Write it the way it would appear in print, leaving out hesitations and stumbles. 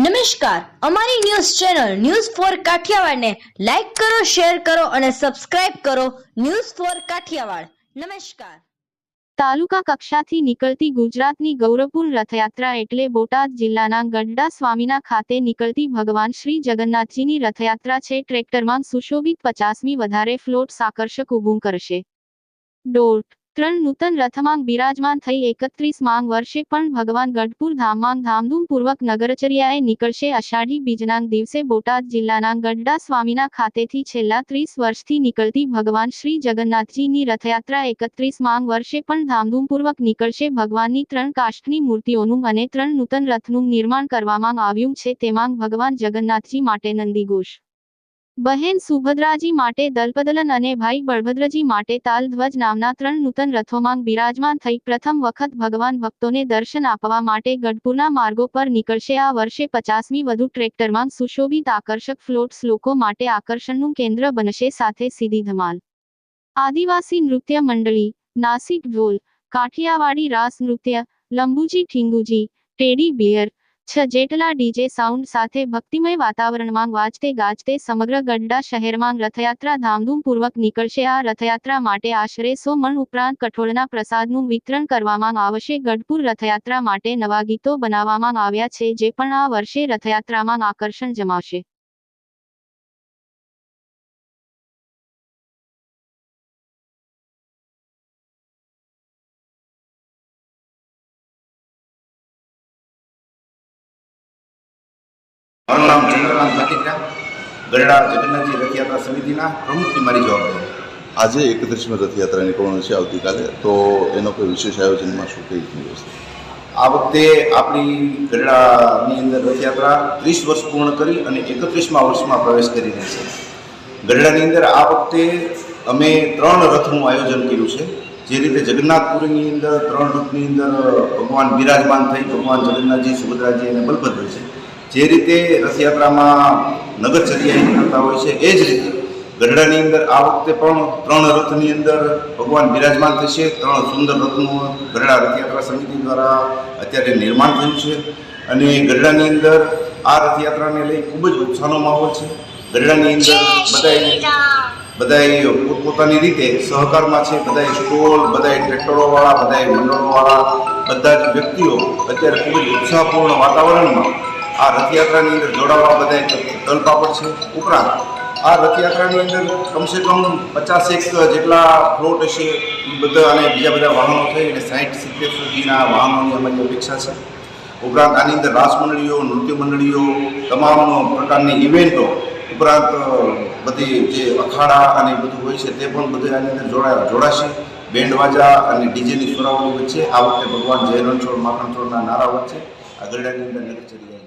નમસ્કાર, અમારી news channel news for Kathiawad ને લાઈક કરો, શેર કરો અને સબસ્ક્રાઇબ કરો. News for Kathiawad. નમસ્કાર. તાલુકા કક્ષાથી નીકળતી ગુજરાતની ગૌરવપૂર્ણ રથયાત્રા એટલે બોટાદ જિલ્લાના ગઢડા સ્વામીના ખાતે નીકળતી ભગવાન શ્રી જગન્નાથજીની રથયાત્રા છે. ટ્રેક્ટરમાં સુશોભિત 50મી વધારે ફ્લોટ્સ આકર્ષક ઊભું કરશે. 3 નૂતન રથમાં બિરાજમાન થઈ 31 વર્ષે પણ ભગવાન ગઢપુર ધામમાં ધામધૂમપૂર્વક નગરચર્યાએ નીકળશે. અષાઢી બીજના દિવસે બોટાદ જિલ્લાના ગઢડા સ્વામીના ખાતેથી છેલ્લા 30 વર્ષથી નીકળતી ભગવાન શ્રી જગન્નાથજીની રથયાત્રા 31 વર્ષે પણ ધામધૂમપૂર્વક નીકળશે. ભગવાનની 3 કાષ્ઠની મૂર્તિઓનું અને 3 નૂતન રથનું નિર્માણ કરવામાં આવ્યું છે. તેમાં ભગવાન જગન્નાથજી માટે નંદીઘોષ, બહેન સુભદ્રાજી માટે દલપદલન અને ભાઈ બળભદ્રજી માટે તાલધ્વજ નામના 3 નૂતન રથોમાં બિરાજમાન થઈ પ્રથમ વખત ભગવાન ભક્તોને દર્શન આપવા માટે ગઢપુરના માર્ગો પર નીકળશે. આ વર્ષે 50મી વધુ ટ્રેક્ટરમાં સુશોભિત આકર્ષક ફ્લોટ્સ લોકો માટે આકર્ષણનું કેન્દ્ર બનશે. સાથે સીધી ધમાલ, આદિવાસી નૃત્ય મંડળી, નાસિક ઢોલ, કાઠિયાવાડી રાસ નૃત્ય, લંબુજી ઠીંગુજી, ટેડી બિયર, 6 જેટલા ડીજે સાઉન્ડ સાથે ભક્તિમય વાતાવરણમાં વાજતે ગાજતે સમગ્ર ગઢડા શહેરમાં રથયાત્રા ધામધૂમપૂર્વક નીકળશે. આ રથયાત્રા માટે આશરે 100 મણ ઉપરાંત કઠોળના પ્રસાદનું વિતરણ કરવામાં આવશે. ગઢપુર રથયાત્રા માટે નવા ગીતો બનાવવામાં આવ્યા છે, જે પણ આ વર્ષે રથયાત્રામાં આકર્ષણ જમાવશે. મારું નામ ચંદ્રકાંત ભાટીકરા, ગઢડા જગન્નાથજી રથયાત્રા સમિતિના પ્રમુખની મારી જવાબદારી. આજે 31મી રથયાત્રા નીકળવાની છે આવતીકાલે, તો એનો કોઈ વિશેષ આયોજનમાં શું કઈ વ્યવસ્થા? આ વખતે આપણી ગઢડાની અંદર રથયાત્રા 30 વર્ષ પૂર્ણ કરી અને 31મા વર્ષમાં પ્રવેશ કરી રહી છે. ગઢડાની અંદર આ વખતે અમે 3 રથનું આયોજન કર્યું છે. જે રીતે જગન્નાથપુરીની અંદર 3 રથની અંદર ભગવાન બિરાજમાન થઈ, ભગવાન જગન્નાથજી, સુભદ્રાજી અને બલભદ્ર છે. જે રીતે રથયાત્રામાં નગરચર્યા નીકળતા હોય છે, એ જ રીતે ગઢડાની અંદર આ વખતે પણ 3 રથની અંદર ભગવાન બિરાજમાન થશે. 3 સુંદર રથનું ગઢડા રથયાત્રા સમિતિ દ્વારા અત્યારે નિર્માણ થયું છે અને ગઢડાની અંદર આ રથયાત્રાને લઈ ખૂબ જ ઉત્સાહનો માહોલ છે. ગઢડાની અંદર બધાય પોતપોતાની રીતે સહકારમાં છે. બધાય સ્ટોલ, બધાય ટ્રેક્ટરોવાળા, બધાય મંડળોવાળા, બધા જ વ્યક્તિઓ અત્યારે ખૂબ જ ઉત્સાહપૂર્ણ વાતાવરણમાં આ રથયાત્રાની અંદર જોડાવા બધા તલપાપડ છે. ઉપરાંત આ રથયાત્રાની અંદર કમસે કમ 50 જેટલા ફ્લોટ હશે. એ બધા અને બીજા બધા વાહનો થઈ અને 60-70 સુધીના વાહનોની અમારી અપેક્ષા છે. ઉપરાંત આની અંદર રાસ મંડળીઓ, નૃત્ય મંડળીઓ, તમામ પ્રકારની ઇવેન્ટો, ઉપરાંત બધી જે અખાડા અને બધું હોય છે તે પણ બધું આની અંદર જોડાશે. બેન્ડવાજા અને ડીજેની સુરાવલી વચ્ચે આ વખતે ભગવાન જય રણછોડ માખણછોડના નારા વચ્ચે આ ગઢડાની અંદર નગરચર્યા